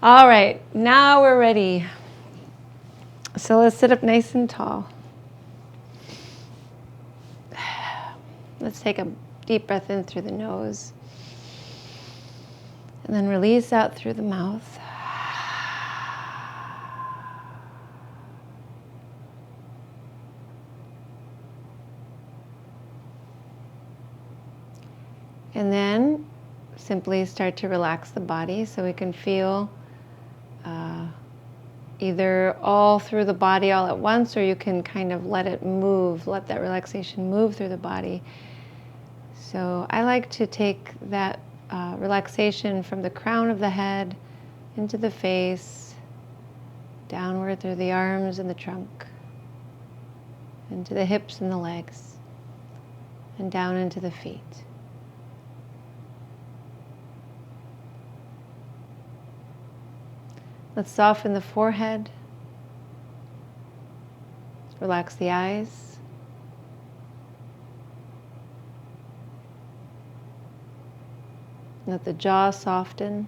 All right, now we're ready. So let's sit up nice and tall. Let's take a deep breath in through the nose. And then release out through the mouth. And then simply start to relax the body so we can feel either all through the body all at once, or you can kind of let it move, let that relaxation move through the body. So I like to take that relaxation from the crown of the head into the face, downward through the arms and the trunk, into the hips and the legs, and down into the feet. Let's soften the forehead. Relax the eyes. Let the jaw soften.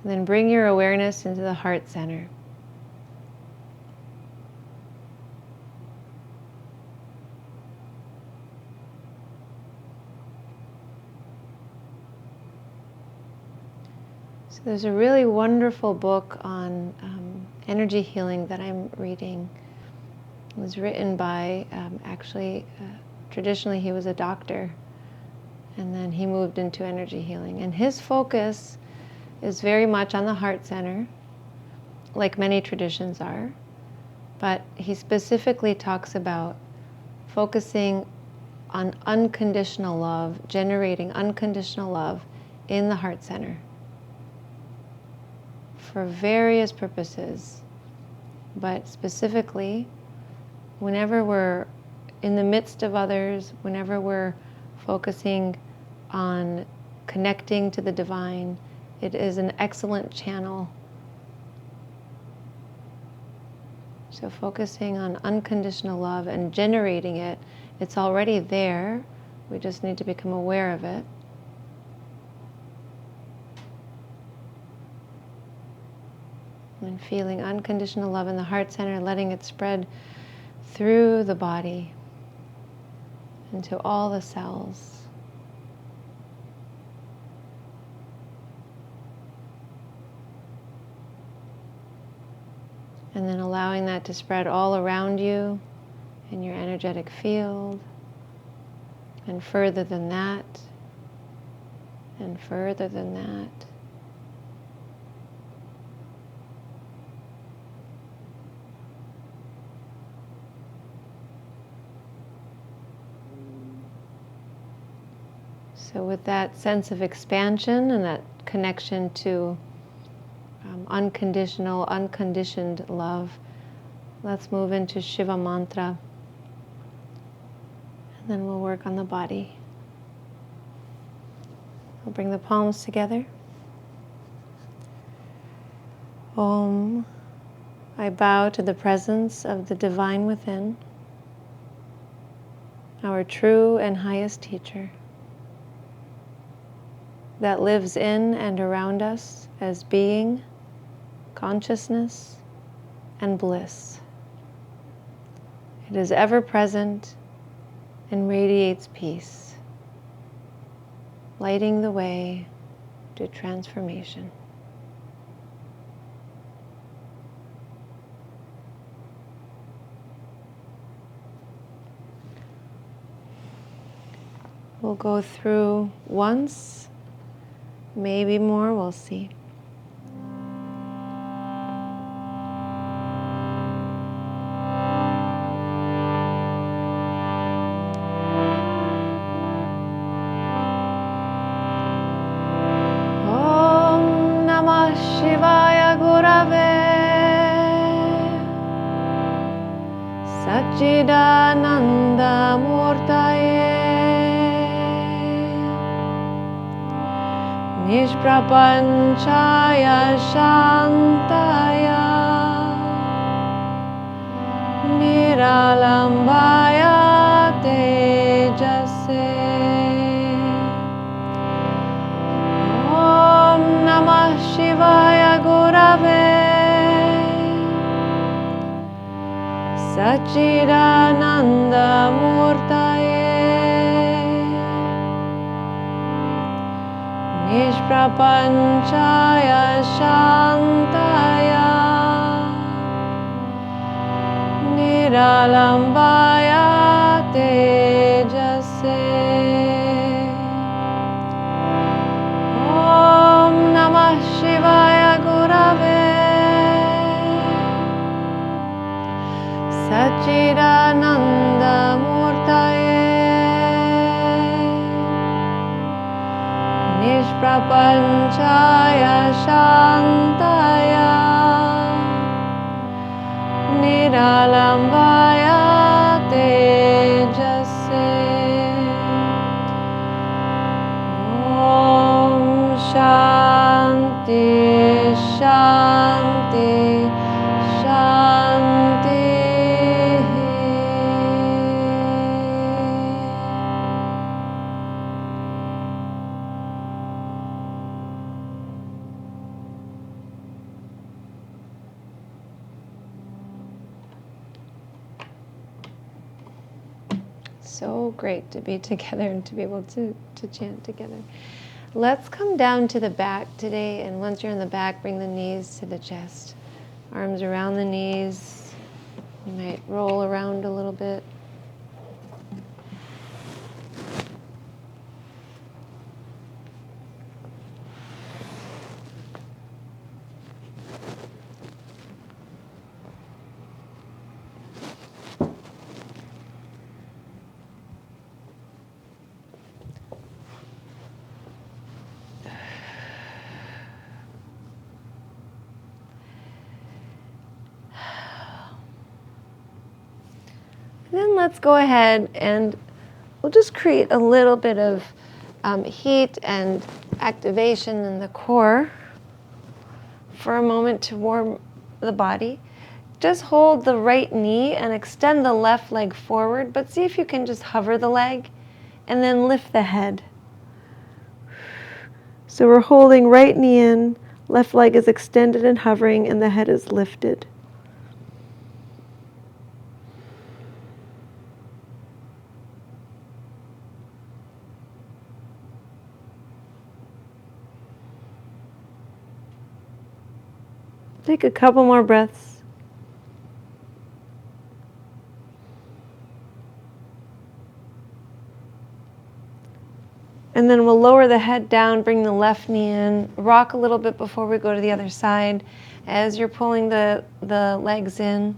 And then bring your awareness into the heart center. So there's a really wonderful book on energy healing that I'm reading. It was written by, traditionally he was a doctor, and then he moved into energy healing. And his focus is very much on the heart center, like many traditions are, but he specifically talks about focusing on unconditional love, generating unconditional love in the heart center for various purposes. But specifically, whenever we're in the midst of others, whenever we're focusing on connecting to the divine, it is an excellent channel. So focusing on unconditional love and generating it, it's already there. We just need to become aware of it. And feeling unconditional love in the heart center, letting it spread through the body into all the cells. And then allowing that to spread all around you in your energetic field, and further than that, and further than that. So with that sense of expansion and that connection to unconditional, unconditioned love, let's move into Shiva mantra. And then we'll work on the body. We'll bring the palms together. Om. I bow to the presence of the divine within, our true and highest teacher, that lives in and around us as being, consciousness, and bliss. It is ever present and radiates peace, lighting the way to transformation. We'll go through once, maybe more, we'll see. Om Namah Shivaya Gurave Satchidananda Murtaye Nishprapanchaya Shantaya Niralambaya Tejase. Om Namah Shivaya Gurave Sachidananda Murtaye Nishprapanchaya Shantaya Niralambaya Tejase. Om Namah Shivaya Gurave Sachidananda Murtaye Nishprapanchaya Shantaya Niralambaya Tejase. Om Shanti Shanti Shanti. So great to be together and to be able to chant together. Let's come down to the back today, and once you're in the back, bring the knees to the chest. Arms around the knees. You might roll around a little bit. Then let's go ahead and we'll just create a little bit of heat and activation in the core for a moment to warm the body. Just hold the right knee and extend the left leg forward, but see if you can just hover the leg and then lift the head. So we're holding right knee in, left leg is extended and hovering, and the head is lifted. Take a couple more breaths. And then we'll lower the head down, bring the left knee in, rock a little bit before we go to the other side. As you're pulling the legs in,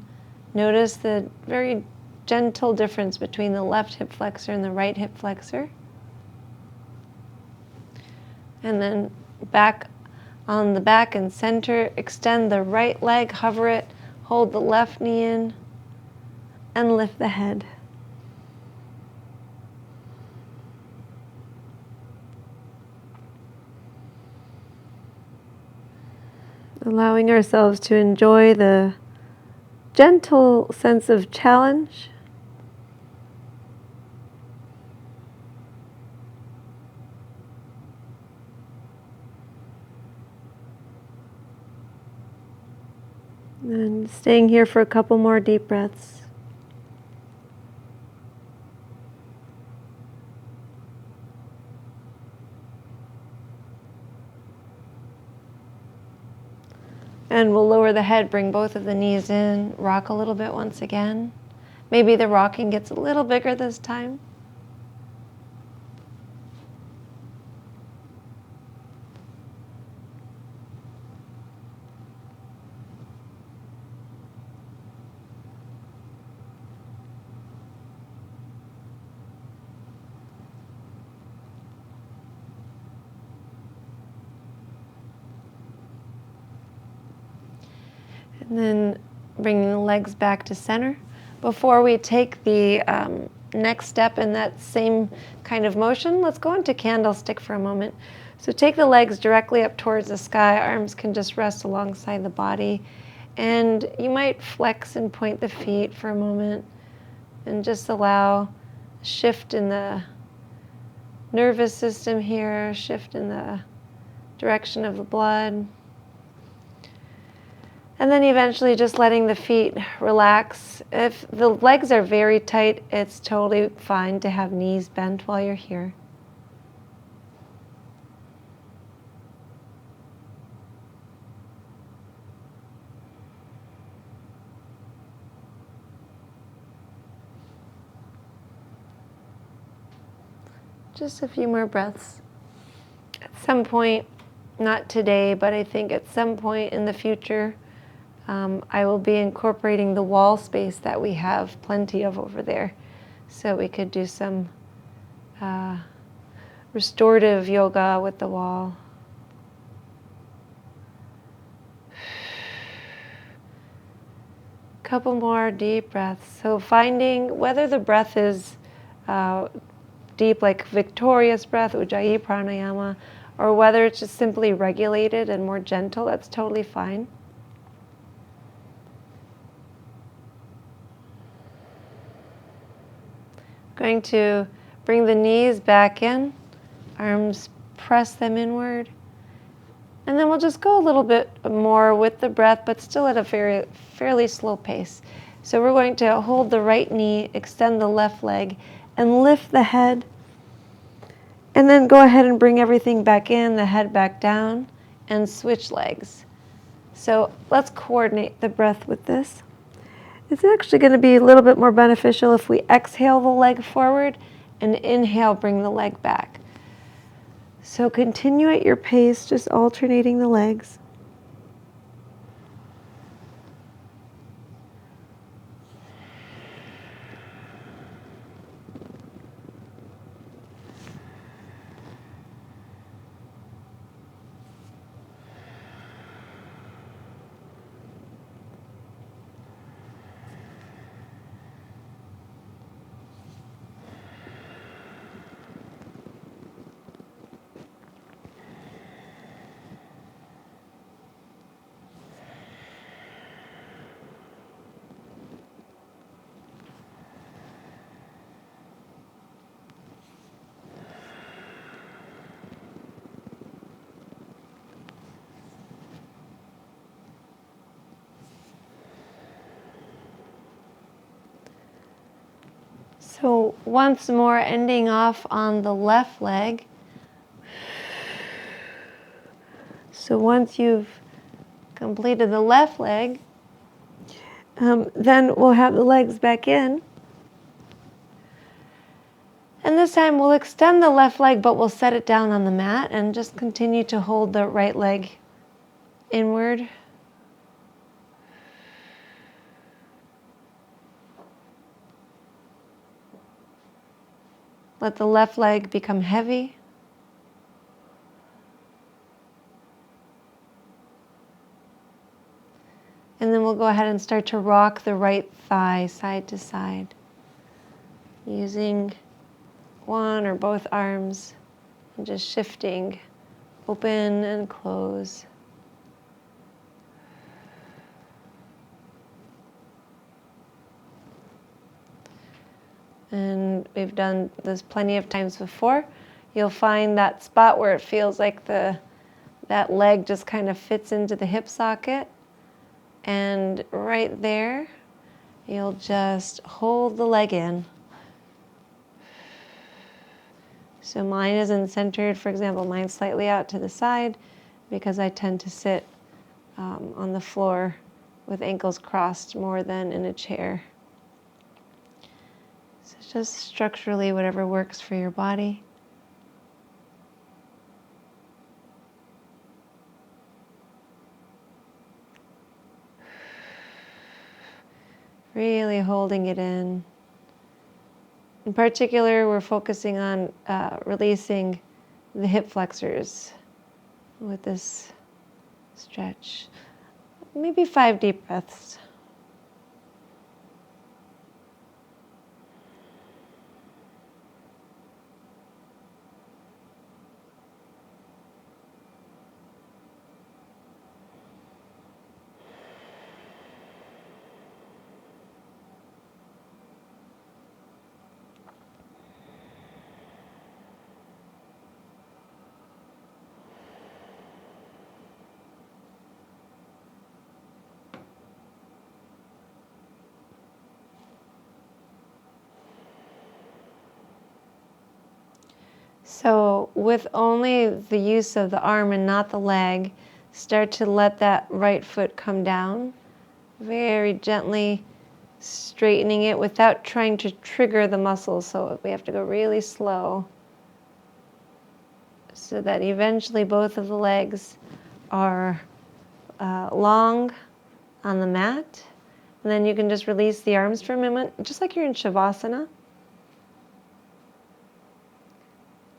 notice the very gentle difference between the left hip flexor and the right hip flexor. And then back on the back and center, extend the right leg, hover it, hold the left knee in, and lift the head. Allowing ourselves to enjoy the gentle sense of challenge. And staying here for a couple more deep breaths. And we'll lower the head, bring both of the knees in, rock a little bit once again. Maybe the rocking gets a little bigger this time. And then bringing the legs back to center. Before we take the next step in that same kind of motion, let's go into candlestick for a moment. So take the legs directly up towards the sky. Arms can just rest alongside the body. And you might flex and point the feet for a moment. and just allow a shift in the nervous system here, shift in the direction of the blood. And then eventually just letting the feet relax. If the legs are very tight, it's totally fine to have knees bent while you're here. Just a few more breaths. At some point, not today, but I think at some point in the future, I will be incorporating the wall space that we have plenty of over there. So we could do some restorative yoga with the wall. Couple more deep breaths. So finding whether the breath is deep, like victorious breath, Ujjayi pranayama, or whether it's just simply regulated and more gentle, that's totally fine. Going to bring the knees back in, arms press them inward. And then we'll just go a little bit more with the breath, but still at a fairly slow pace. So we're going to hold the right knee, extend the left leg, and lift the head. And then go ahead and bring everything back in, the head back down, and switch legs. So let's coordinate the breath with this. It's actually going to be a little bit more beneficial if we exhale the leg forward and inhale, bring the leg back. So continue at your pace, just alternating the legs. So once more, ending off on the left leg. So once you've completed the left leg, then we'll have the legs back in. And this time we'll extend the left leg, but we'll set it down on the mat and just continue to hold the right leg inward. Let the left leg become heavy. And then we'll go ahead and start to rock the right thigh side to side, using one or both arms and just shifting, open and close. And we've done this plenty of times before. You'll find that spot where it feels like that leg just kind of fits into the hip socket. And right there, you'll just hold the leg in. So mine isn't centered. For example, mine's slightly out to the side because I tend to sit on the floor with ankles crossed more than in a chair. So just structurally, whatever works for your body. Really holding it in. In particular, we're focusing on releasing the hip flexors with this stretch. Maybe 5 deep breaths. So with only the use of the arm and not the leg, start to let that right foot come down, very gently straightening it without trying to trigger the muscles. So we have to go really slow so that eventually both of the legs are long on the mat. And then you can just release the arms for a moment, just like you're in Shavasana.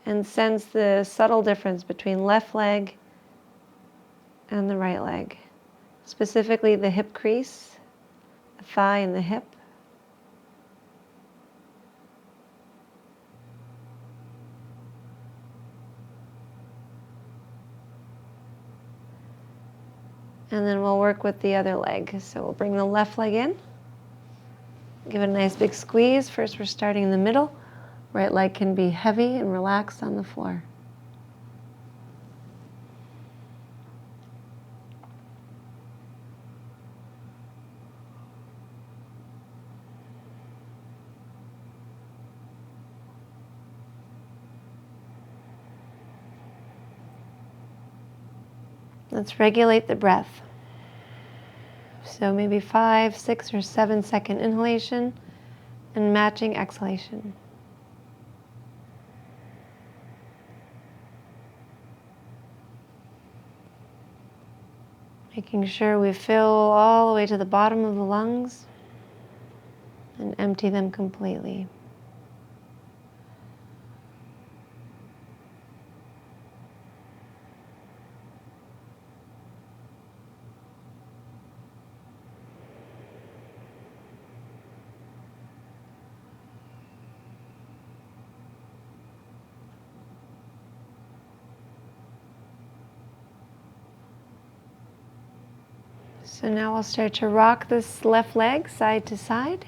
And sense the subtle difference between left leg and the right leg. Specifically the hip crease, the thigh and the hip. And then we'll work with the other leg. So we'll bring the left leg in. Give it a nice big squeeze. First we're starting in the middle. Right leg can be heavy and relaxed on the floor. Let's regulate the breath. So maybe 5, 6, or 7 second inhalation and matching exhalation. Making sure we fill all the way to the bottom of the lungs and empty them completely. So now we'll start to rock this left leg side to side.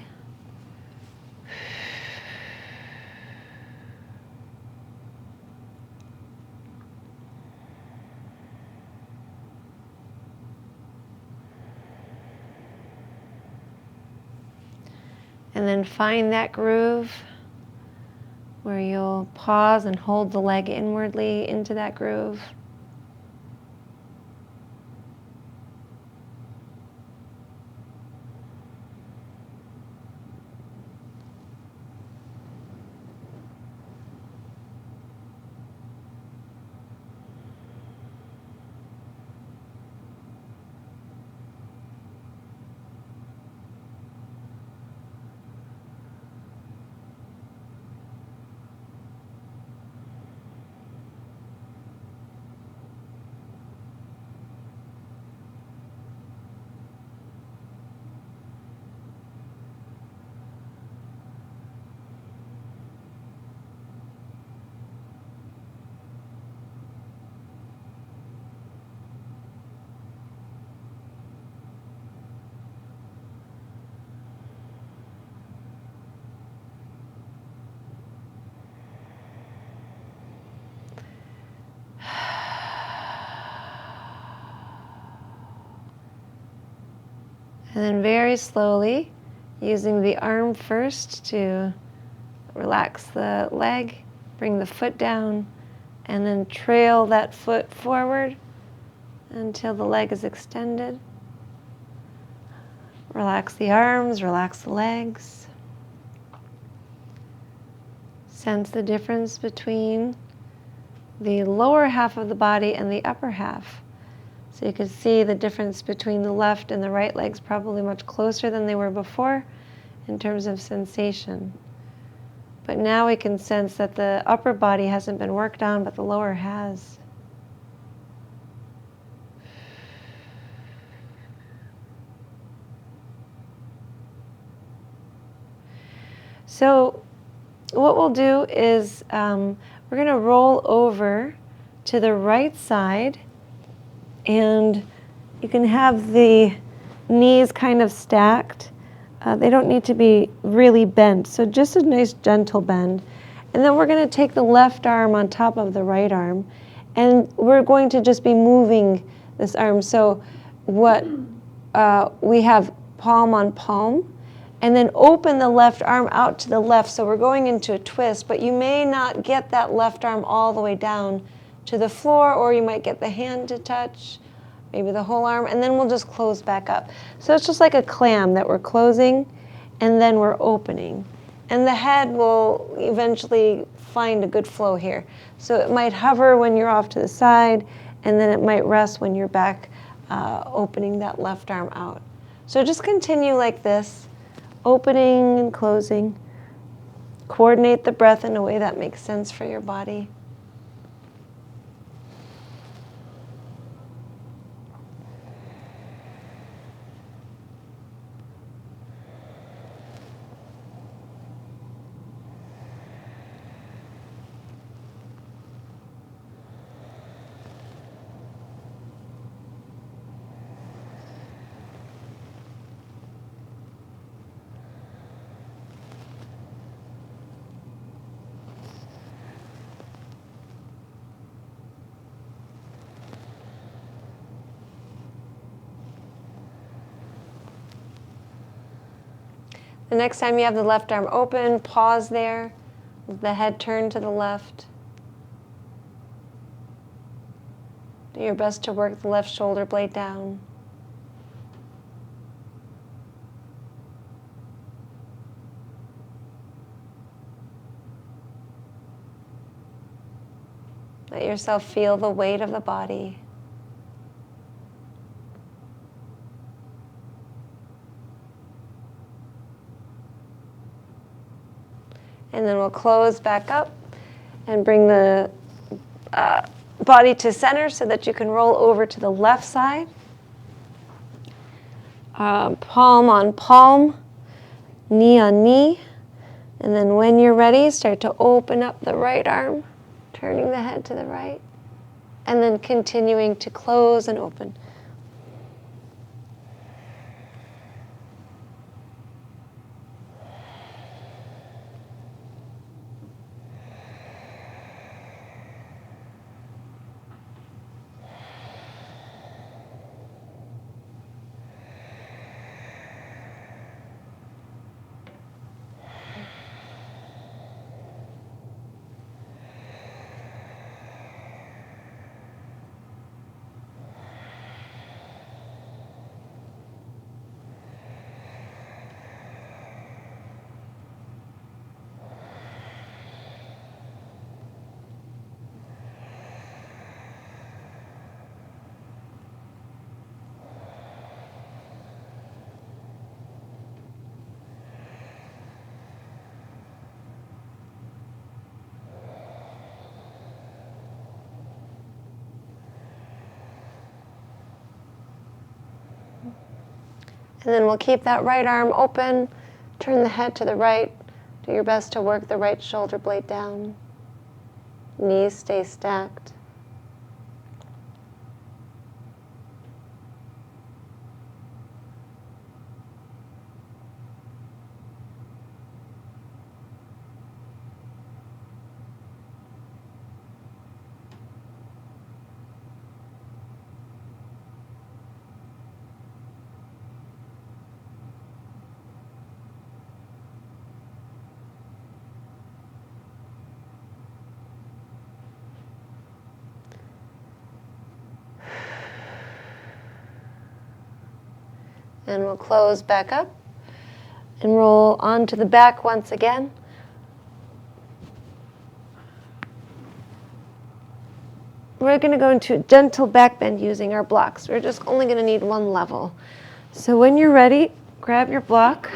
And then find that groove where you'll pause and hold the leg inwardly into that groove. And then very slowly, using the arm first to relax the leg, bring the foot down, and then trail that foot forward until the leg is extended. Relax the arms, relax the legs. Sense the difference between the lower half of the body and the upper half. So you can see the difference between the left and the right legs probably much closer than they were before in terms of sensation. But now we can sense that the upper body hasn't been worked on, but the lower has. So what we'll do is we're going to roll over to the right side, and you can have the knees kind of stacked. They don't need to be really bent, so just a nice gentle bend. And then we're going to take the left arm on top of the right arm, and we're going to just be moving this arm. So what we have palm on palm, And then open the left arm out to the left. So we're going into a twist, but you may not get that left arm all the way down to the floor, or you might get the hand to touch, maybe the whole arm, and then we'll just close back up. So it's just like a clam that we're closing, and then we're opening. And the head will eventually find a good flow here. So it might hover when you're off to the side, and then it might rest when you're back opening that left arm out. So just continue like this, opening and closing. Coordinate the breath in a way that makes sense for your body. The next time you have the left arm open, pause there. The head turn to the left. Do your best to work the left shoulder blade down. Let yourself feel the weight of the body. And then we'll close back up and bring the body to center so that you can roll over to the left side. Palm on palm, knee on knee. And then when you're ready, start to open up the right arm, turning the head to the right. And then continuing to close and open. And then we'll keep that right arm open, turn the head to the right, do your best to work the right shoulder blade down. Knees stay stacked. And we'll close back up and roll onto the back once again. We're going to go into gentle back bend using our blocks. We're just only going to need one level. So when you're ready, grab your block.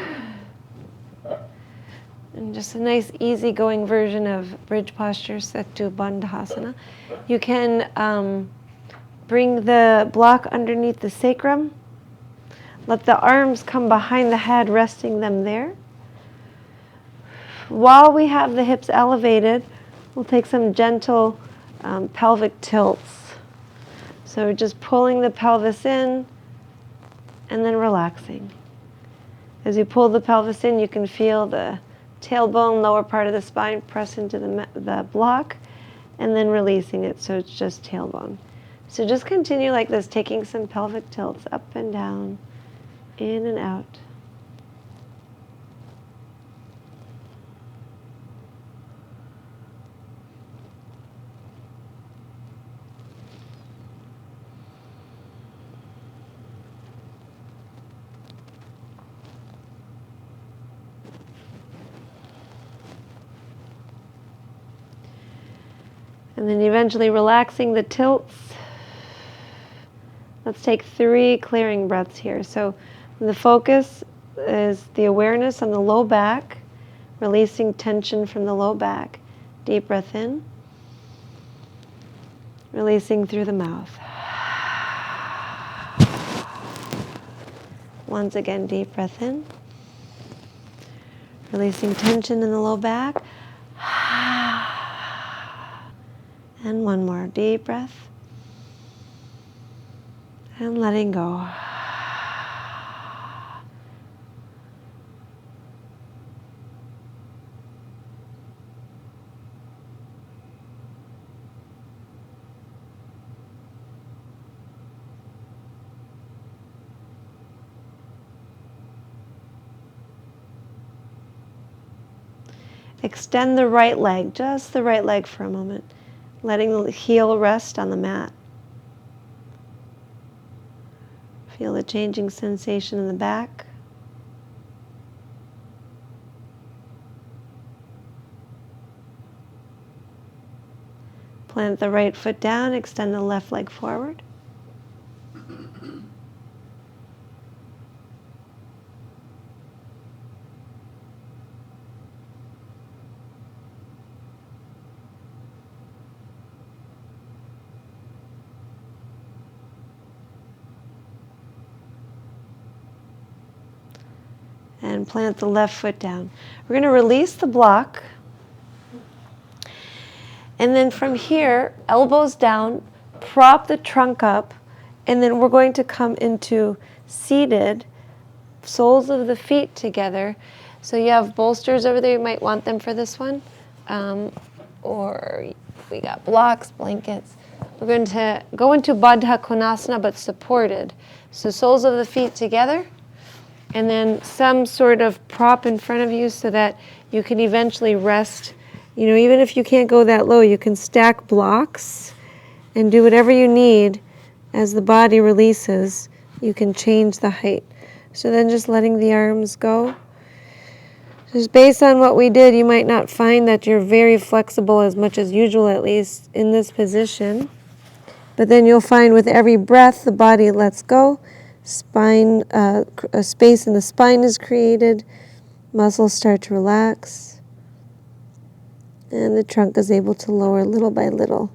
And just a nice easy-going version of bridge posture, Setu Bandhasana. You can bring the block underneath the sacrum. Let the arms come behind the head, resting them there. While we have the hips elevated, we'll take some gentle pelvic tilts. So we're just pulling the pelvis in and then relaxing. As you pull the pelvis in, you can feel the tailbone, lower part of the spine press into the block, and then releasing it so it's just tailbone. So just continue like this, taking some pelvic tilts up and down, in and out. And then eventually relaxing the tilts. Let's take 3 clearing breaths here. So the focus is the awareness on the low back, releasing tension from the low back. Deep breath in, releasing through the mouth. Once again, deep breath in, releasing tension in the low back. And one more deep breath. And letting go. Extend the right leg, just the right leg for a moment, letting the heel rest on the mat. Feel the changing sensation in the back. Plant the right foot down, extend the left leg forward. And plant the left foot down. We're going to release the block. And then from here, elbows down, prop the trunk up, and then we're going to come into seated, soles of the feet together. So you have bolsters over there, you might want them for this one. Or we got blocks, blankets. We're going to go into Baddha Konasana, but supported. So soles of the feet together, and then some sort of prop in front of you so that you can eventually rest. You know, even if you can't go that low, you can stack blocks and do whatever you need. As the body releases, you can change the height. So then just letting the arms go. Just based on what we did, you might not find that you're very flexible as much as usual, at least in this position. But then you'll find with every breath, the body lets go. Spine, a space in the spine is created. Muscles start to relax. And the trunk is able to lower little by little.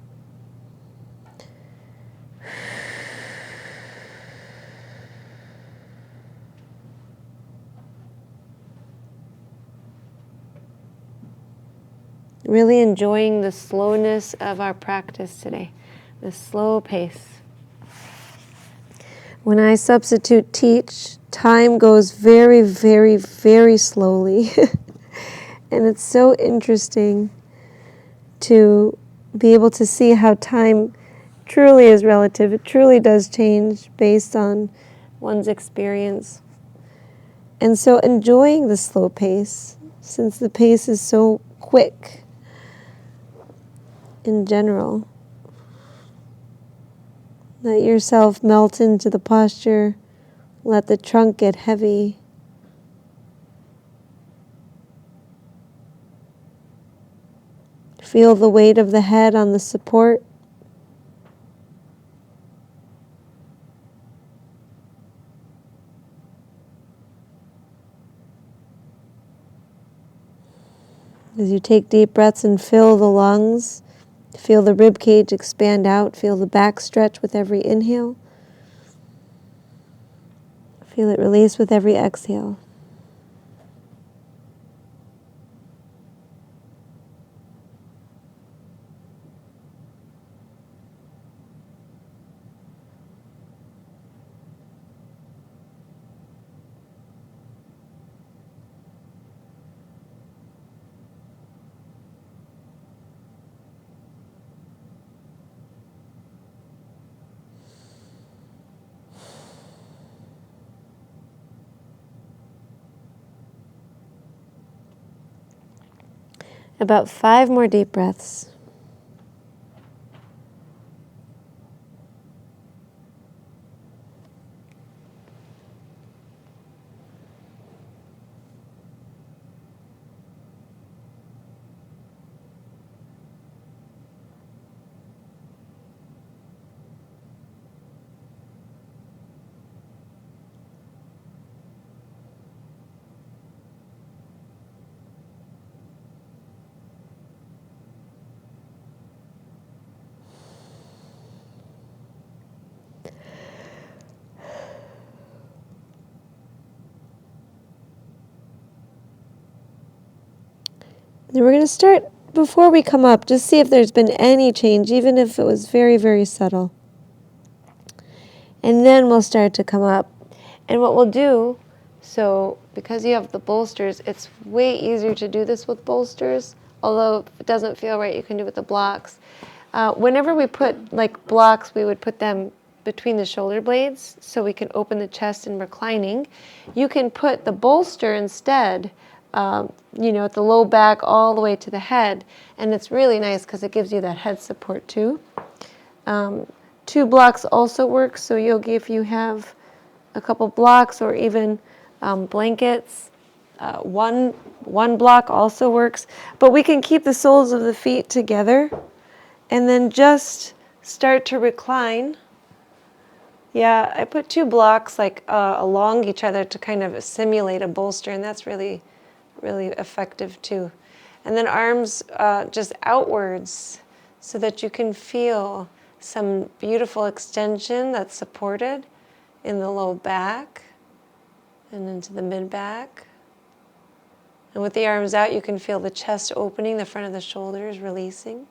Really enjoying the slowness of our practice today, the slow pace. When I substitute teach, time goes very, very, very slowly. And it's so interesting to be able to see how time truly is relative. It truly does change based on one's experience. And so enjoying the slow pace, since the pace is so quick in general. Let yourself melt into the posture. Let the trunk get heavy. Feel the weight of the head on the support. As you take deep breaths and fill the lungs, feel the rib cage expand out. Feel the back stretch with every inhale. Feel it release with every exhale. About 5 more deep breaths. Then we're going to start, before we come up, just see if there's been any change, even if it was very, very subtle. And then we'll start to come up. And what we'll do, so because you have the bolsters, it's way easier to do this with bolsters, although if it doesn't feel right, you can do it with the blocks. Whenever we put like blocks, we would put them between the shoulder blades so we can open the chest and reclining. You can put the bolster instead, at the low back all the way to the head, and it's really nice because it gives you that head support too. 2 blocks also works, so if you have a couple blocks or even blankets, one block also works, but we can keep the soles of the feet together and then just start to recline. Yeah, I put 2 blocks along each other to kind of simulate a bolster, and that's really, really effective too. And then arms just outwards so that you can feel some beautiful extension that's supported in the low back and into the mid back. And with the arms out, you can feel the chest opening, the front of the shoulders releasing.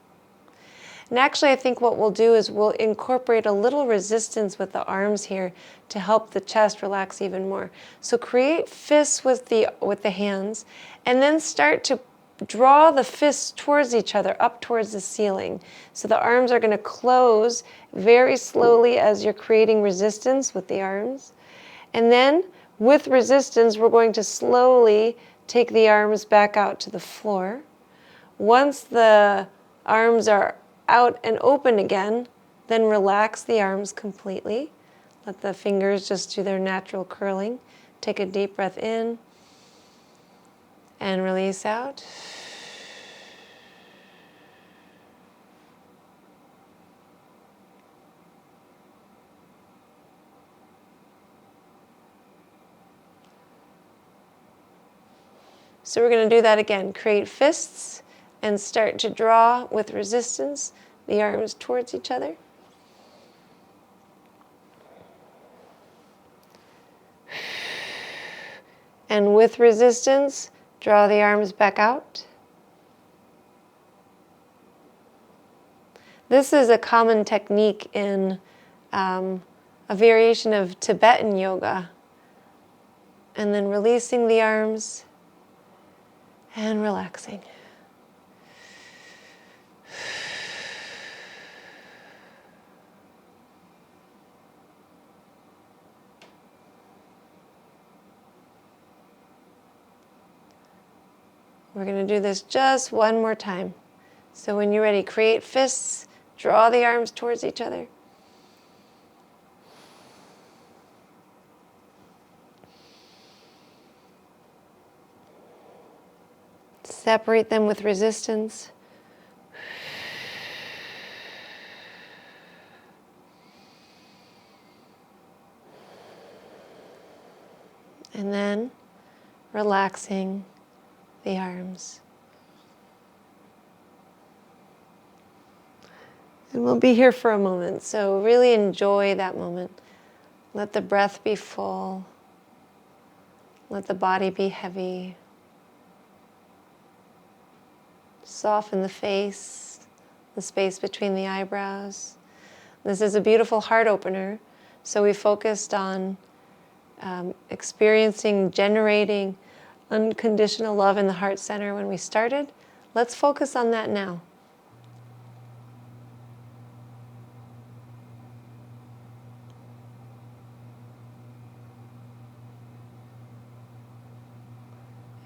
And actually, I think what we'll do is we'll incorporate a little resistance with the arms here to help the chest relax even more. So create fists with the hands, and then start to draw the fists towards each other, up towards the ceiling. So the arms are going to close very slowly as you're creating resistance with the arms. And then with resistance, we're going to slowly take the arms back out to the floor. Once the arms are out and open again, then relax the arms completely. Let the fingers just do their natural curling. Take a deep breath in and release out. So we're going to do that again. Create fists and start to draw with resistance the arms towards each other. And with resistance, draw the arms back out. This is a common technique in a variation of Tibetan yoga. And then releasing the arms and relaxing. We're going to do this just one more time. So when you're ready, create fists, draw the arms towards each other. Separate them with resistance. And then relaxing the arms. And we'll be here for a moment, so really enjoy that moment. Let the breath be full. Let the body be heavy. Soften the face, the space between the eyebrows. This is a beautiful heart opener, so we focused on experiencing, generating unconditional love in the heart center when we started. Let's focus on that now.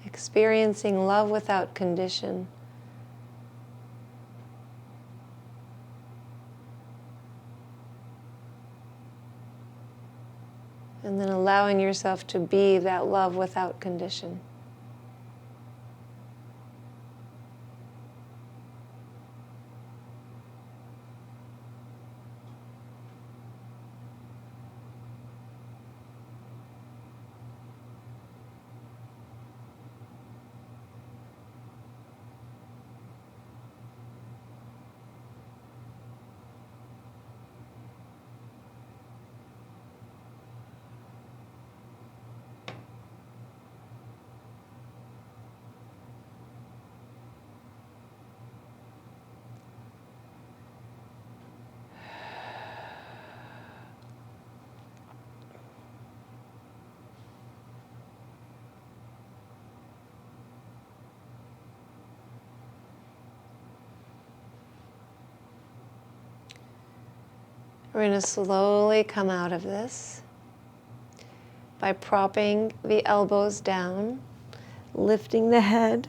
Experiencing love without condition. And then allowing yourself to be that love without condition. We're going to slowly come out of this by propping the elbows down, lifting the head,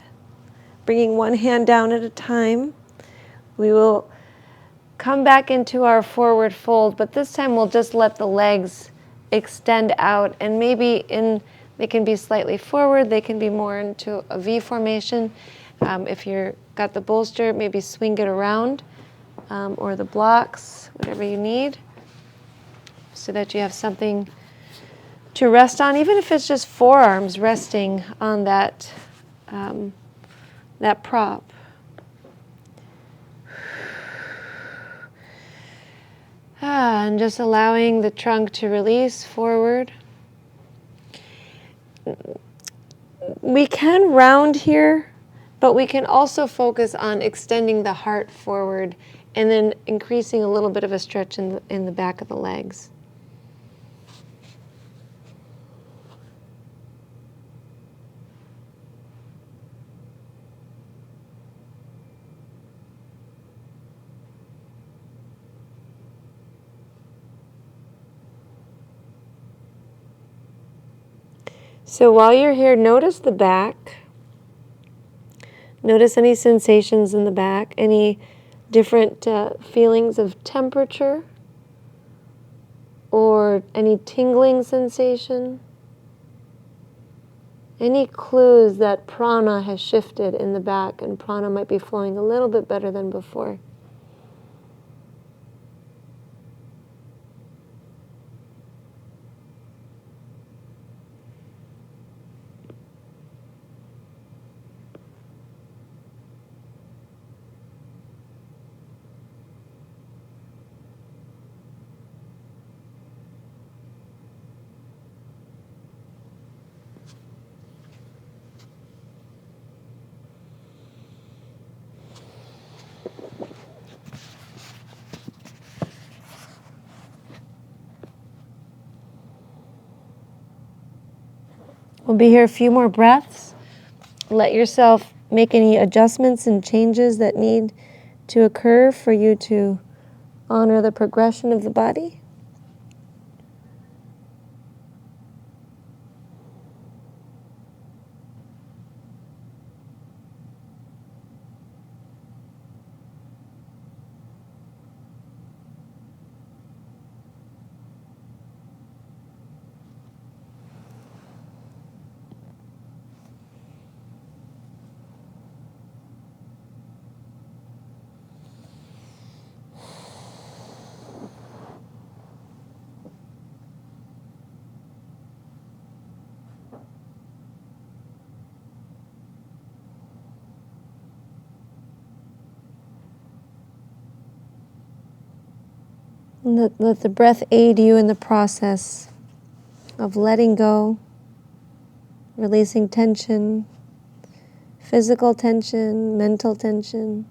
bringing one hand down at a time. We will come back into our forward fold, but this time we'll just let the legs extend out, and maybe they can be slightly forward, they can be more into a V formation. If you've got the bolster, maybe swing it around, or the blocks, whatever you need, so that you have something to rest on, even if it's just forearms resting on that prop. And just allowing the trunk to release forward. We can round here, but we can also focus on extending the heart forward and then increasing a little bit of a stretch in the back of the legs. So while you're here, notice the back. Notice any sensations in the back, any different feelings of temperature or any tingling sensation. Any clues that prana has shifted in the back and prana might be flowing a little bit better than before. We'll be here a few more breaths. Let yourself make any adjustments and changes that need to occur for you to honor the progression of the body. Let the breath aid you in the process of letting go, releasing tension, physical tension, mental tension.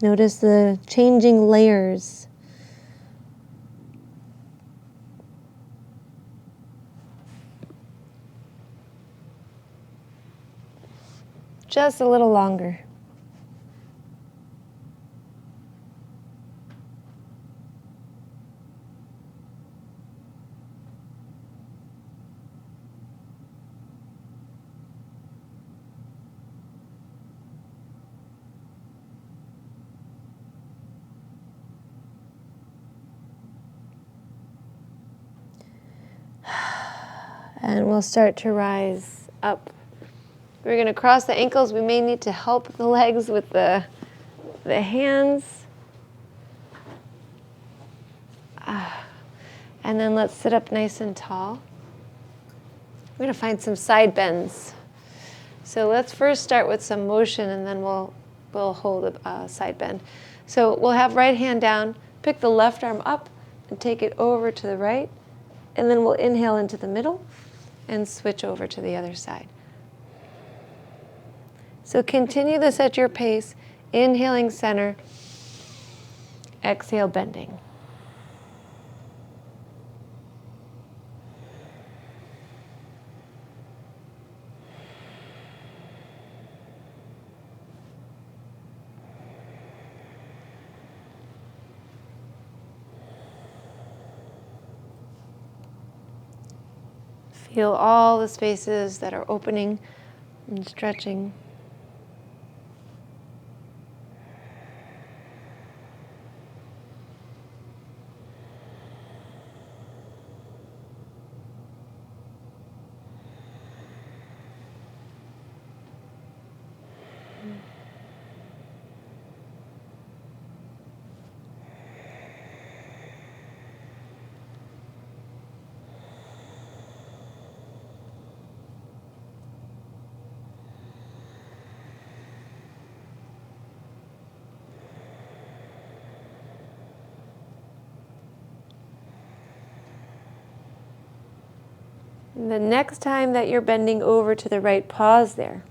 Notice the changing layers. Just a little longer. And we'll start to rise up. We're going to cross the ankles. We may need to help the legs with the hands. And then let's sit up nice and tall. We're going to find some side bends. So let's first start with some motion, and then we'll hold a side bend. So we'll have right hand down, pick the left arm up, and take it over to the right. And then we'll inhale into the middle and switch over to the other side. So continue this at your pace, inhaling center, exhale bending. Feel all the spaces that are opening and stretching. And the next time that you're bending over to the right, pause there.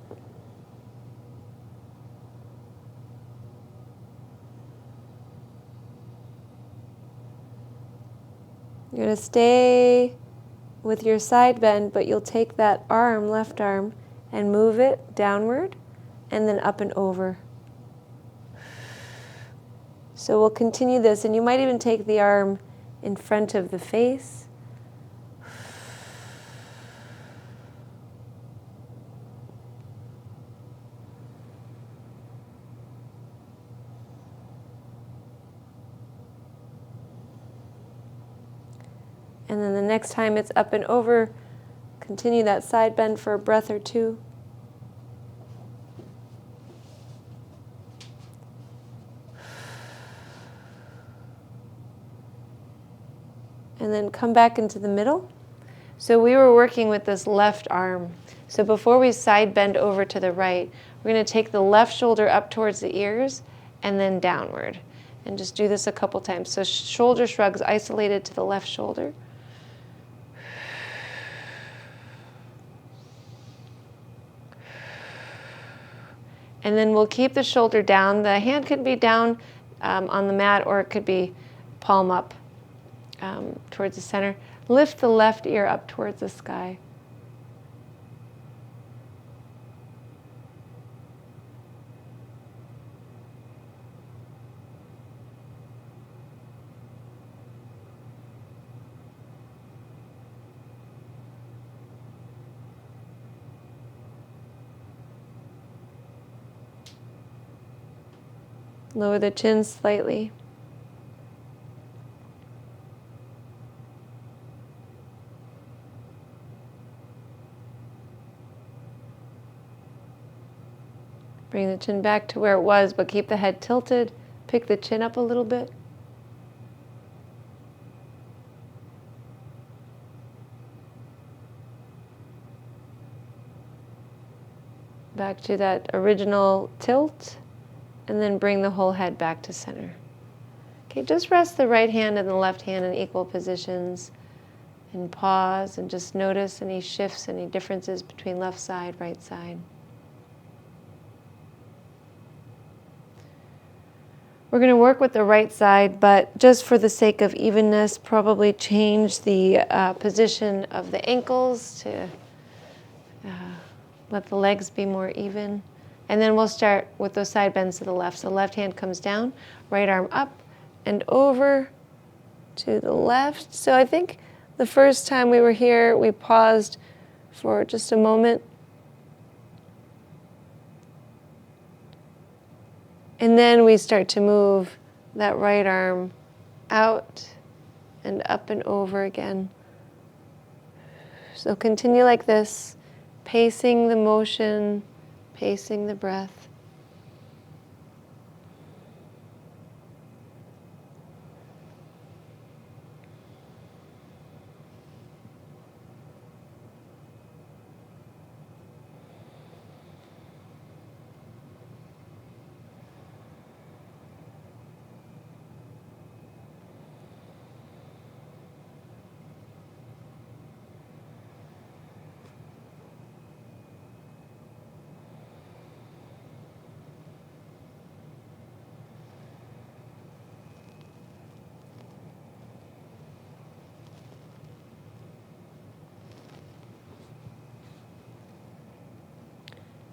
You're going to stay with your side bend, but you'll take that arm, left arm, and move it downward and then up and over. So we'll continue this, and you might even take the arm in front of the face. And then the next time it's up and over, continue that side bend for a breath or two. And then come back into the middle. So we were working with this left arm. So before we side bend over to the right, we're going to take the left shoulder up towards the ears and then downward. And just do this a couple times. So shoulder shrugs isolated to the left shoulder. And then we'll keep the shoulder down. The hand could be down on the mat, or it could be palm up towards the center. Lift the left ear up towards the sky. Lower the chin slightly. Bring the chin back to where it was, but keep the head tilted. Pick the chin up a little bit. Back to that original tilt. And then bring the whole head back to center. Okay, just rest the right hand and the left hand in equal positions. And pause and just notice any shifts, any differences between left side, right side. We're going to work with the right side, but just for the sake of evenness, probably change the position of the ankles to let the legs be more even. And then we'll start with those side bends to the left. So left hand comes down, right arm up and over to the left. So I think the first time we were here, we paused for just a moment. And then we start to move that right arm out and up and over again. So continue like this, pacing the motion, pacing the breath.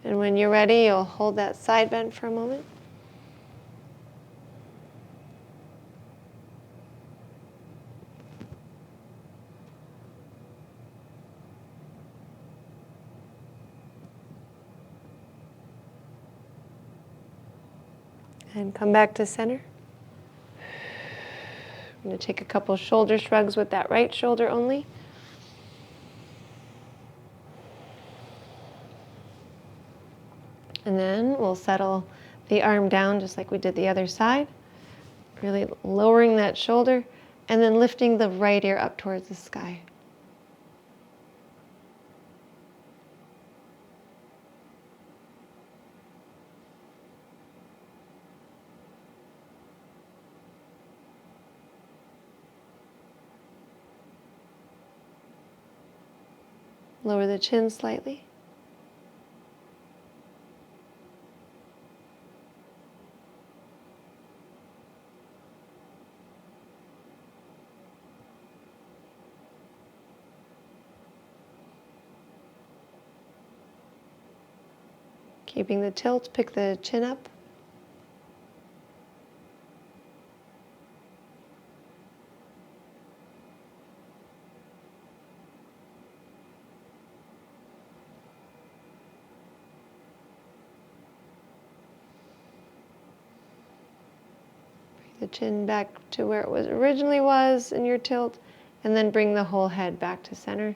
And when you're ready, you'll hold that side bend for a moment. And come back to center. I'm going to take a couple shoulder shrugs with that right shoulder only. And then we'll settle the arm down just like we did the other side. Really lowering that shoulder and then lifting the right ear up towards the sky. Lower the chin slightly. Keeping the tilt, pick the chin up. The chin back to where it was originally was in your tilt, and then bring the whole head back to center.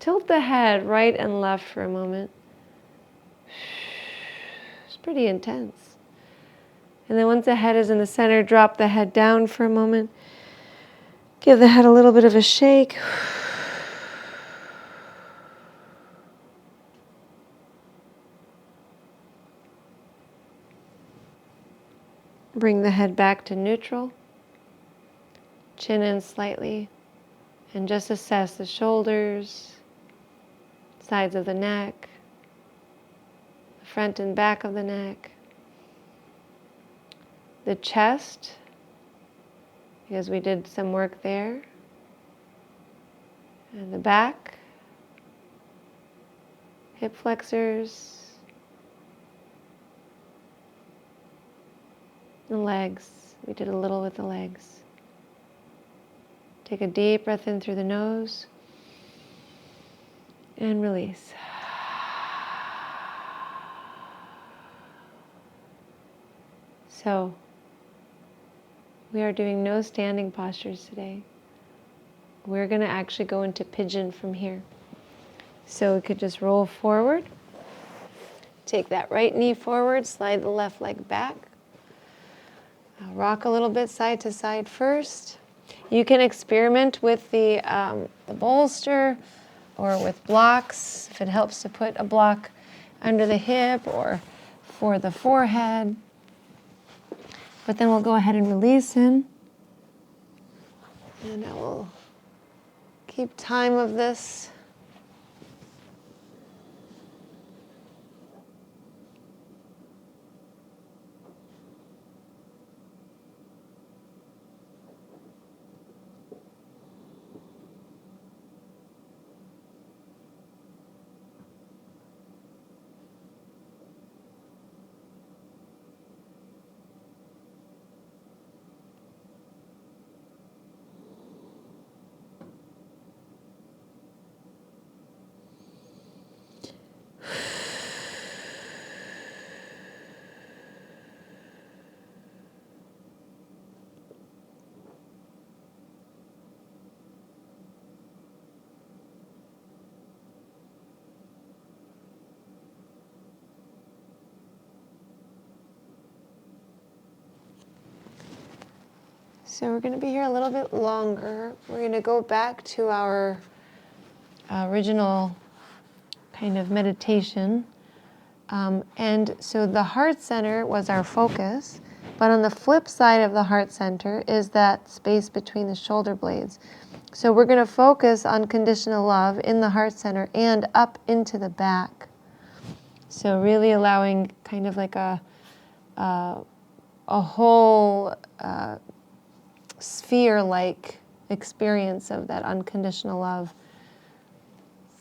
Tilt the head right and left for a moment. It's pretty intense. And then once the head is in the center, drop the head down for a moment. Give the head a little bit of a shake. Bring the head back to neutral. Chin in slightly. And just assess the shoulders, sides of the neck, the front and back of the neck, the chest, because we did some work there, and the back, hip flexors, the legs. We did a little with the legs. Take a deep breath in through the nose and release. So, we are doing no standing postures today. We're going to actually go into pigeon from here. So we could just roll forward. Take that right knee forward, slide the left leg back. Rock a little bit side to side first. You can experiment with the bolster or with blocks, if it helps to put a block under the hip or for the forehead. But then we'll go ahead and release in. And I will keep time of this. So we're going to be here a little bit longer. We're going to go back to our original kind of meditation. And so the heart center was our focus, but on the flip side of the heart center is that space between the shoulder blades. So we're going to focus on unconditional love in the heart center and up into the back. So really allowing kind of like a whole sphere-like experience of that unconditional love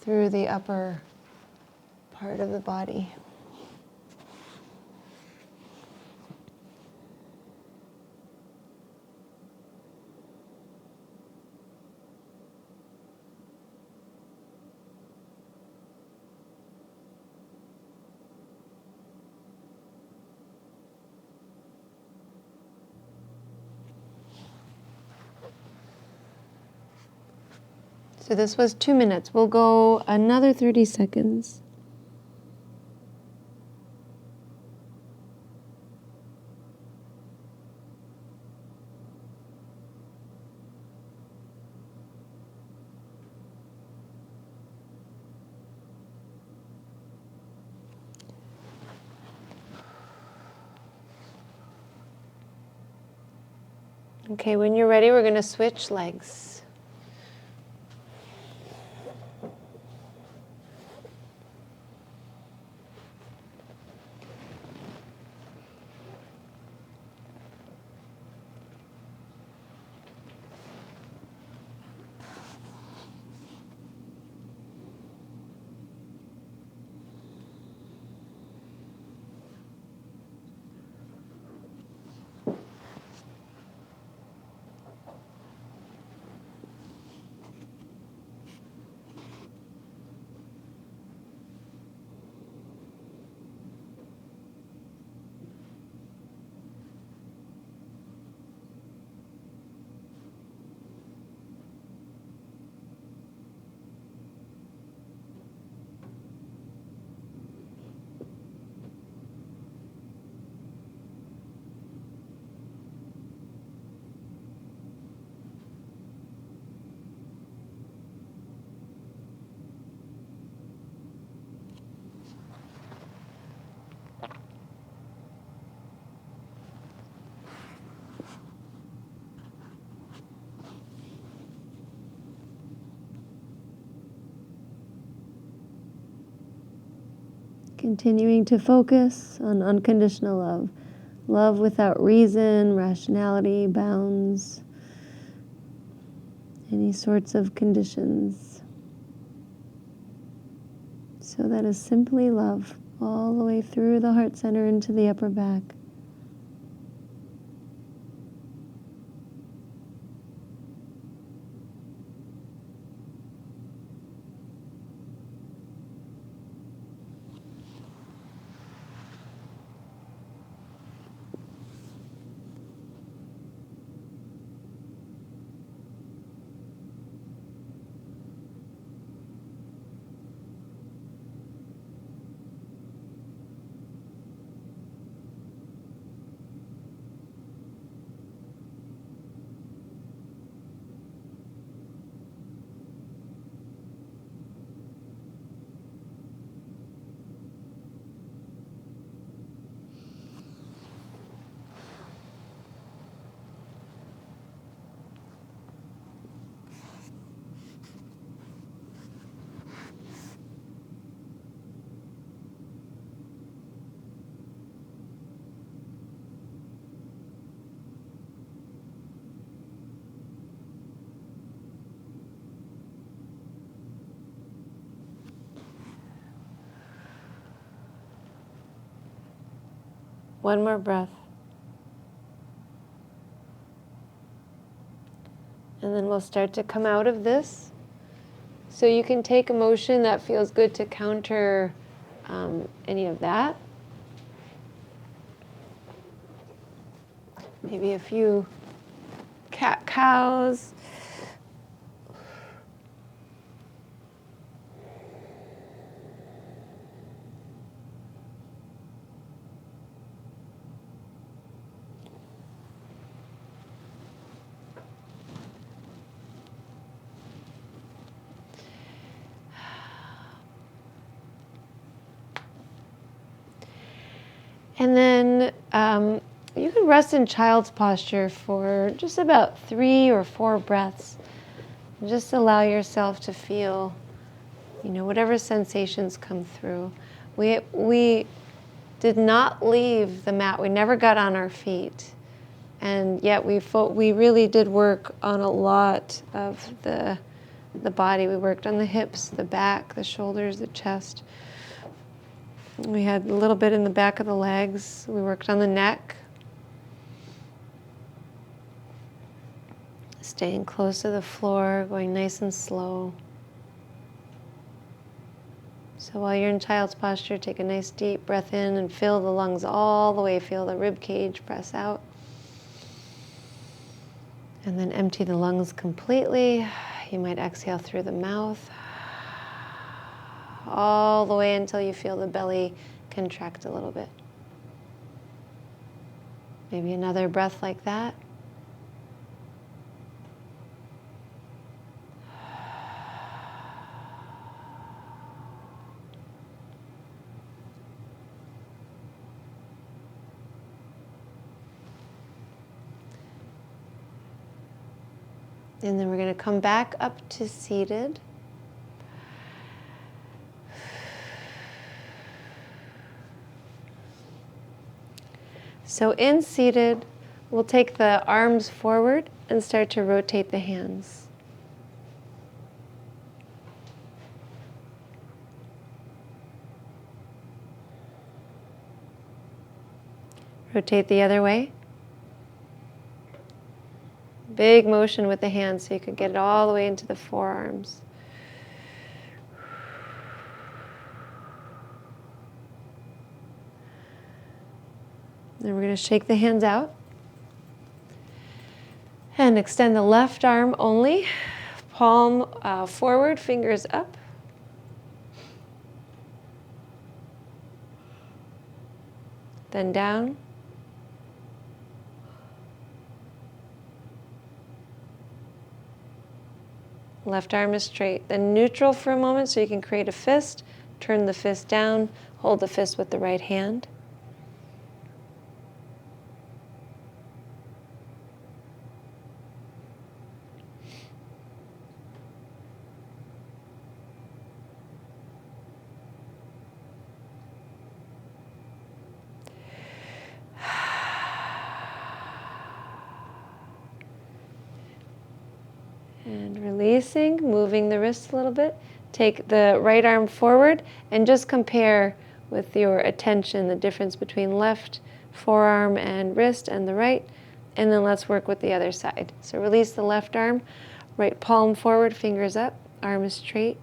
through the upper part of the body. So this was 2 minutes. We'll go another 30 seconds. Okay, when you're ready, we're going to switch legs. Continuing to focus on unconditional love. Love without reason, rationality, bounds, any sorts of conditions. So that is simply love all the way through the heart center into the upper back. One more breath. And then we'll start to come out of this. So you can take a motion that feels good to counter any of that. Maybe a few cat-cows. And then you can rest in child's posture for just about 3 or 4 breaths. Just allow yourself to feel, whatever sensations come through. We did not leave the mat. We never got on our feet. And yet we really did work on a lot of the body. We worked on the hips, the back, the shoulders, the chest. We had a little bit in the back of the legs. We worked on the neck. Staying close to the floor, going nice and slow. So while you're in child's posture, take a nice deep breath in and fill the lungs all the way. Feel the rib cage press out. And then empty the lungs completely. You might exhale through the mouth, all the way until you feel the belly contract a little bit. Maybe another breath like that. And then we're going to come back up to seated. So in seated, we'll take the arms forward and start to rotate the hands. Rotate the other way. Big motion with the hands so you can get it all the way into the forearms. Then we're going to shake the hands out and extend the left arm only. Palm forward, fingers up. Then down. Left arm is straight. Then neutral for a moment so you can create a fist. Turn the fist down. Hold the fist with the right hand. And releasing, moving the wrist a little bit. Take the right arm forward and just compare with your attention the difference between left forearm and wrist and the right. And then let's work with the other side. So release the left arm, right palm forward, fingers up, arm is straight.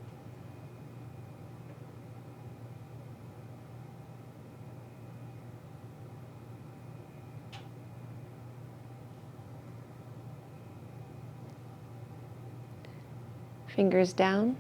Fingers down.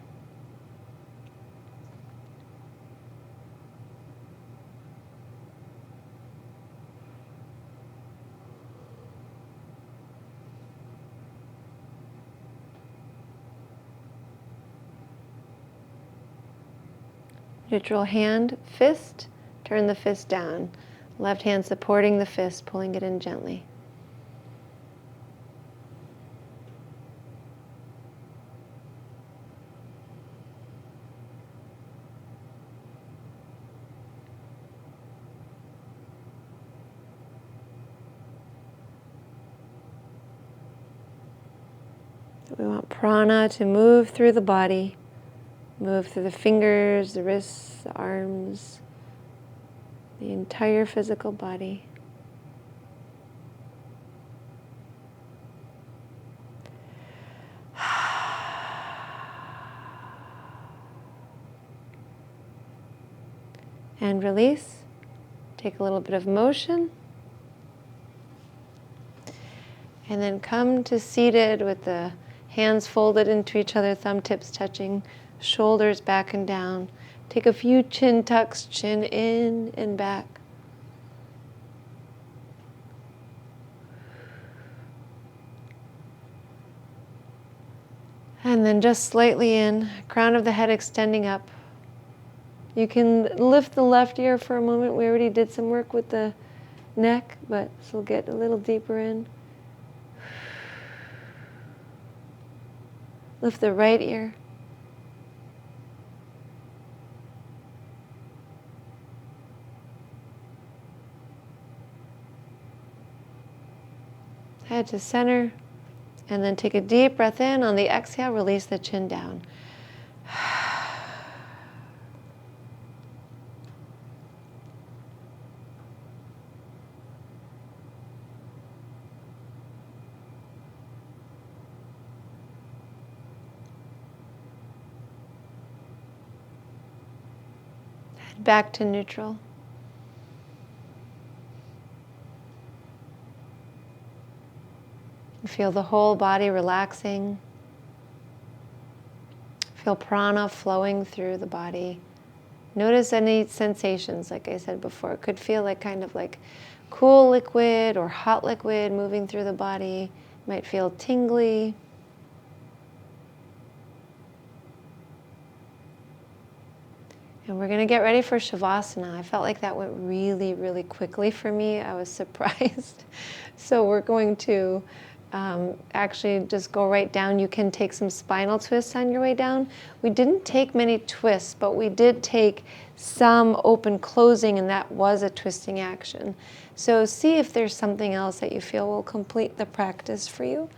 Neutral hand, fist, turn the fist down. Left hand supporting the fist, pulling it in gently. We want prana to move through the body, move through the fingers, the wrists, the arms, the entire physical body. And release. Take a little bit of motion. And then come to seated with the hands folded into each other, thumb tips touching, shoulders back and down. Take a few chin tucks, chin in and back. And then just slightly in, crown of the head extending up. You can lift the left ear for a moment. We already did some work with the neck, but this will get a little deeper in. Lift the right ear. Head to center. And then take a deep breath in. On the exhale, release the chin down. Head back to neutral. Feel the whole body relaxing. Feel prana flowing through the body. Notice any sensations, like I said before. It could feel like kind of like cool liquid or hot liquid moving through the body. It might feel tingly. And we're going to get ready for Shavasana. I felt like that went really, really quickly for me. I was surprised. So we're going to actually just go right down. You can take some spinal twists on your way down. We didn't take many twists, but we did take some open closing, and that was a twisting action. So see if there's something else that you feel will complete the practice for you.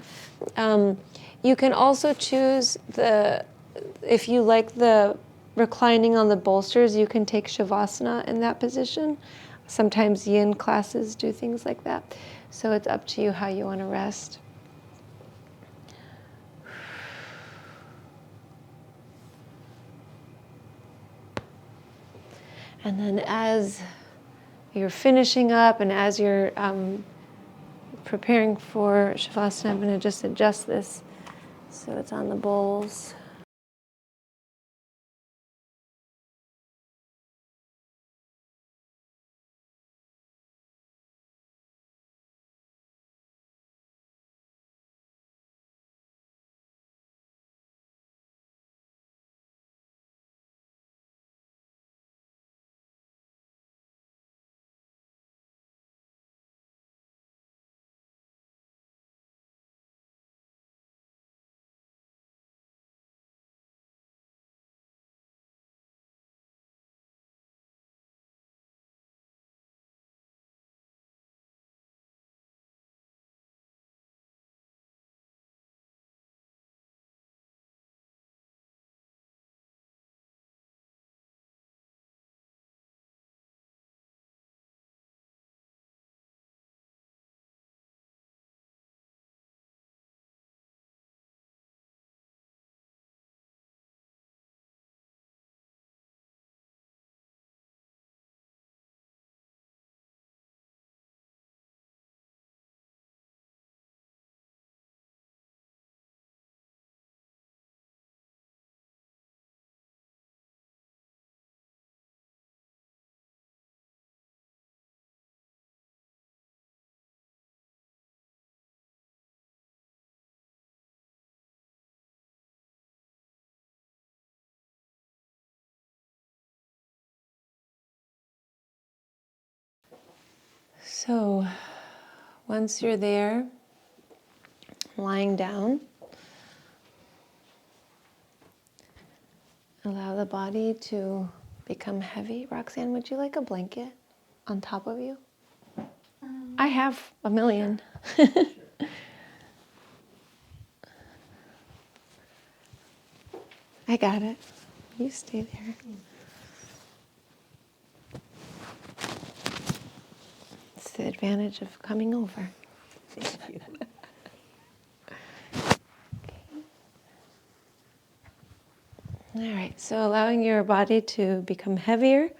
You can also choose if you like the reclining on the bolsters, you can take Shavasana in that position. Sometimes yin classes do things like that. So it's up to you how you want to rest. And then as you're finishing up and as you're preparing for Shavasana, I'm going to just adjust this so it's on the bowls. So once you're there, lying down, allow the body to become heavy. Roxanne, would you like a blanket on top of you? I have a million. I got it. You stay there. It's the advantage of coming over. Thank you. All right, so allowing your body to become heavier.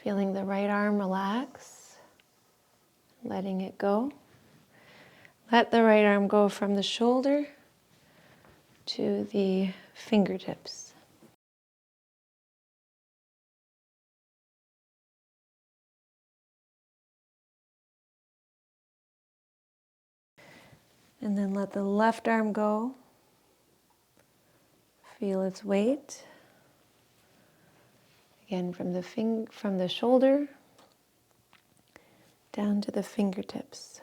Feeling the right arm relax, letting it go. Let the right arm go from the shoulder to the fingertips. And then let the left arm go. Feel its weight. Again, from the shoulder down to the fingertips.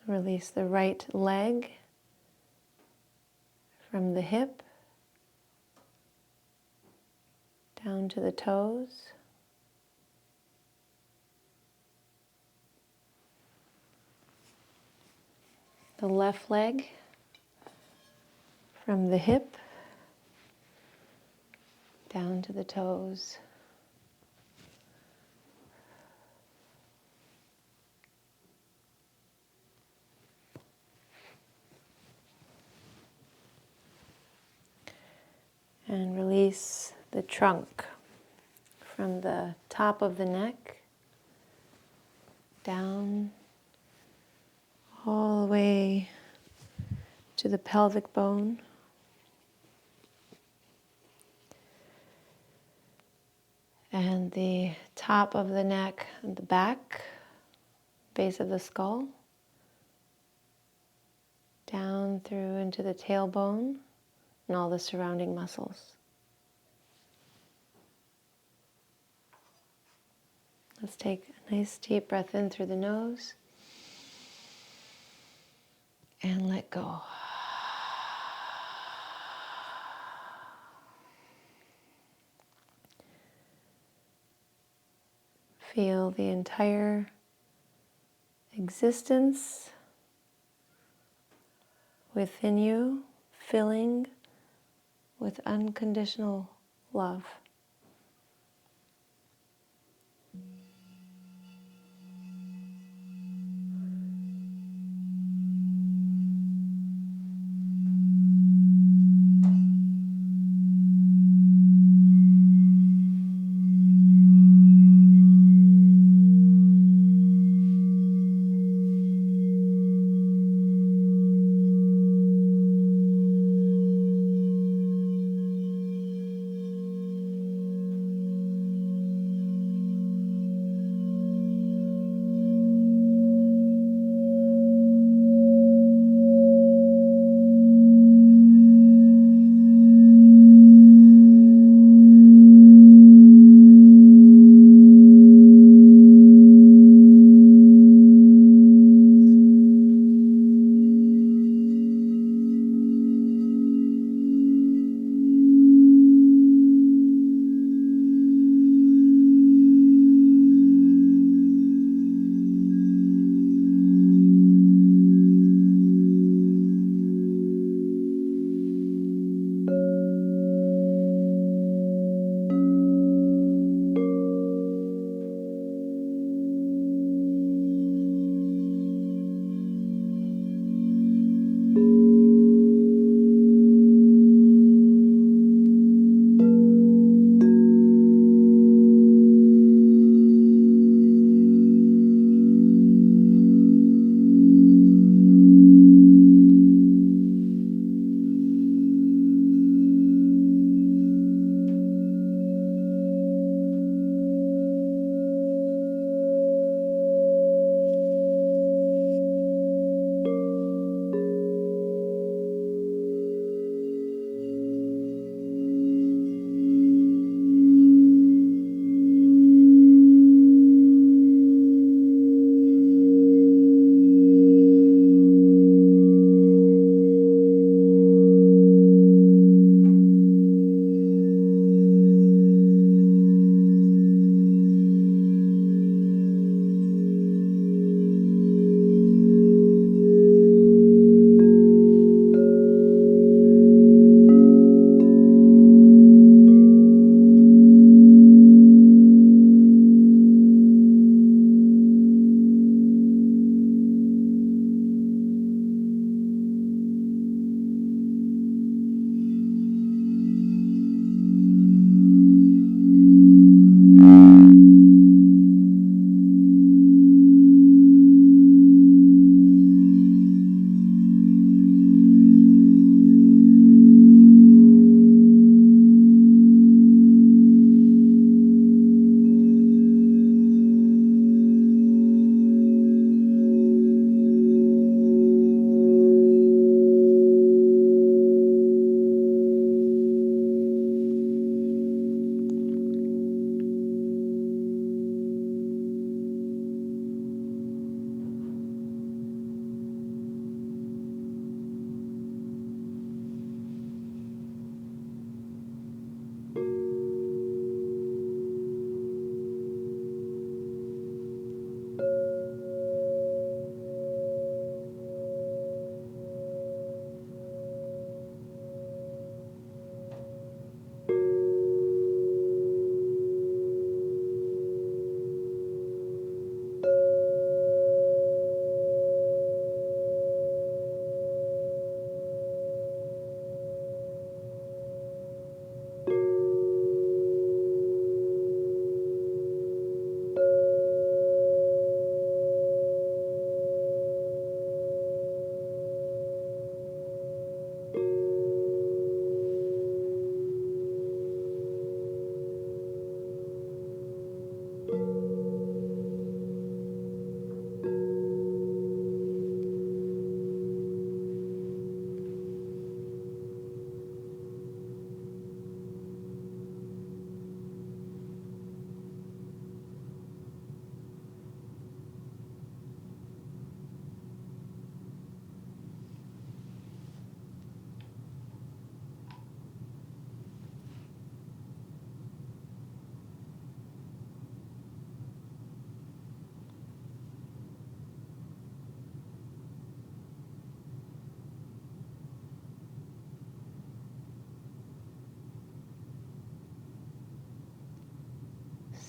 Release the right leg from the hip down to the toes. The left leg from the hip down to the toes. And release the trunk from the top of the neck down all the way to the pelvic bone. And the top of the neck and the back, base of the skull, down through into the tailbone and all the surrounding muscles. Let's take a nice deep breath in through the nose and let go. Feel the entire existence within you filling with unconditional love.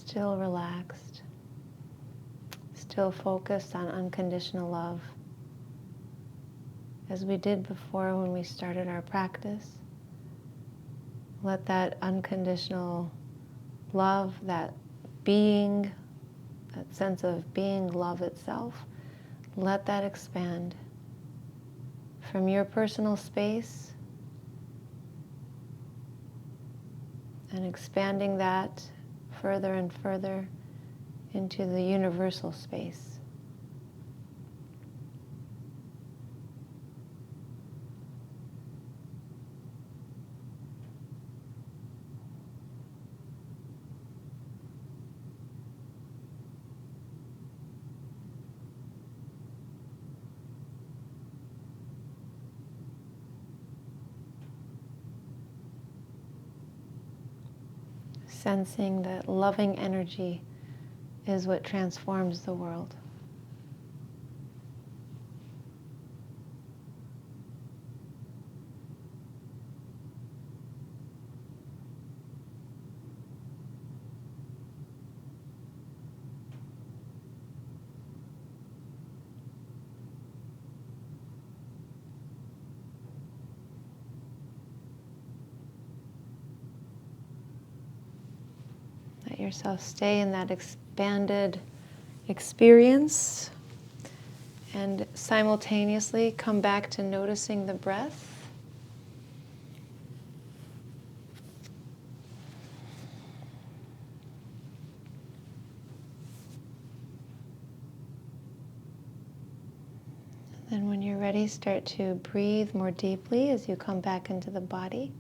still relaxed, still focused on unconditional love, as we did before when we started our practice. Let that unconditional love, that being, that sense of being love itself, let that expand from your personal space and expanding that further and further into the universal space. Sensing that loving energy is what transforms the world. Let yourself stay in that expanded experience and simultaneously come back to noticing the breath. Then when you're ready, start to breathe more deeply as you come back into the body.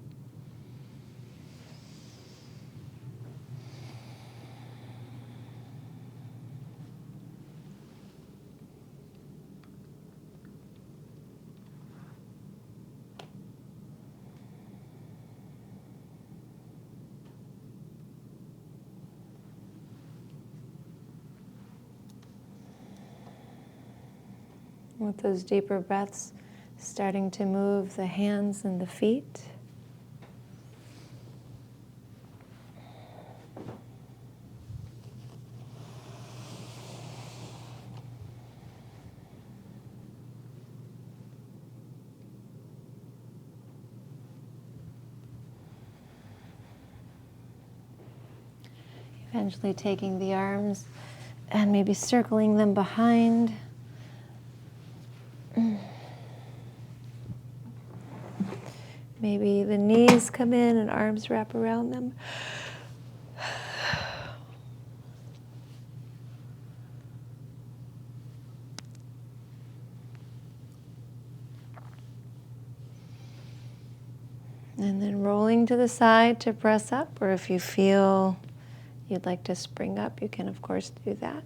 With those deeper breaths, starting to move the hands and the feet. Eventually taking the arms and maybe circling them behind. Maybe the knees come in and arms wrap around them. And then rolling to the side to press up, or if you feel you'd like to spring up, you can of course do that.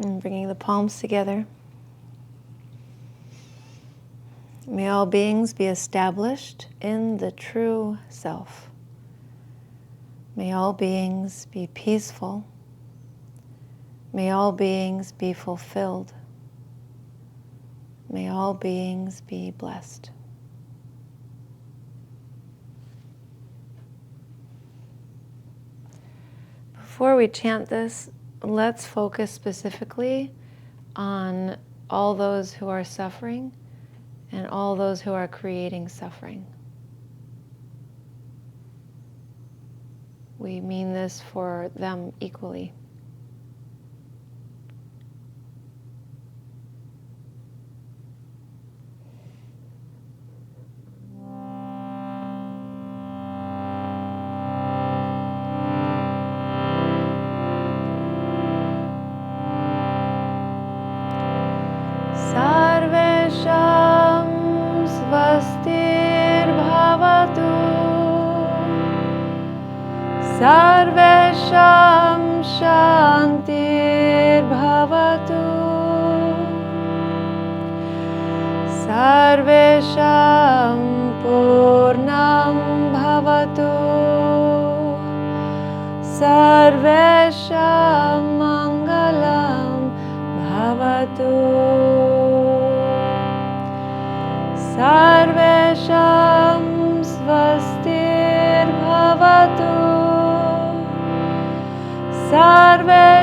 And bringing the palms together. May all beings be established in the true self. May all beings be peaceful. May all beings be fulfilled. May all beings be blessed. Before we chant this, let's focus specifically on all those who are suffering and all those who are creating suffering. We mean this for them equally. Sarvesham svastir bhavatu. Sarvesham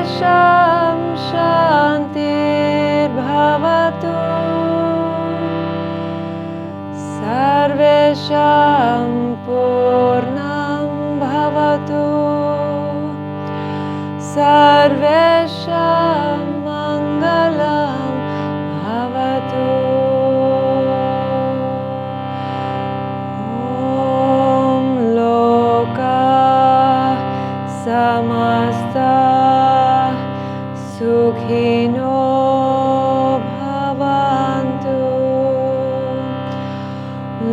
Sarvesham Shantir Bhavatu. Sarvesham Purnam Bhavatu. Sarvesham Mangalam Bhavatu. Om Loka Samasta Sukhino Bhavantu.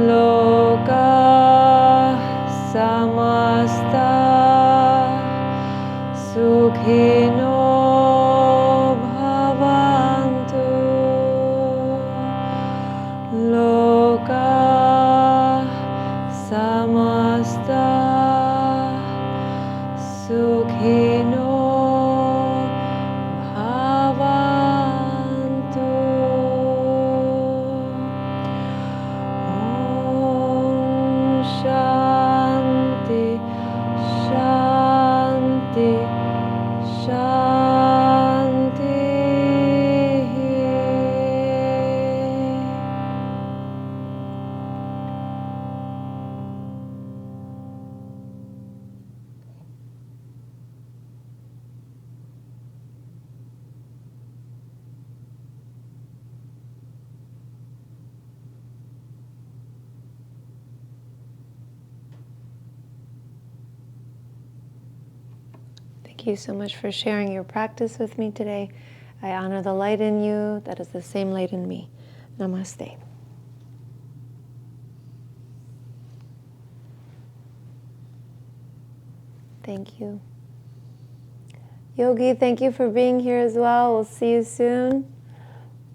Loka Samasta Sukhino Bhavantu. Loka Samasta Sukhino Bhavantu. Om Shanti, Shanti, Shanti. Thank you so much for sharing your practice with me today. I honor the light in you that is the same light in me. Namaste. Thank you. Yogi, thank you for being here as well. We'll see you soon.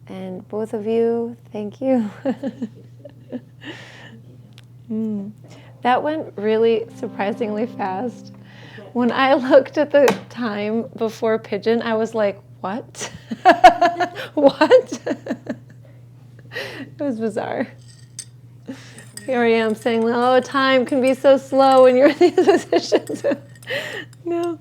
And both of you, thank you. That went really surprisingly fast. When I looked at the time before Pigeon, I was like, what? What? It was bizarre. Here I am saying, oh, time can be so slow when you're in these positions. No.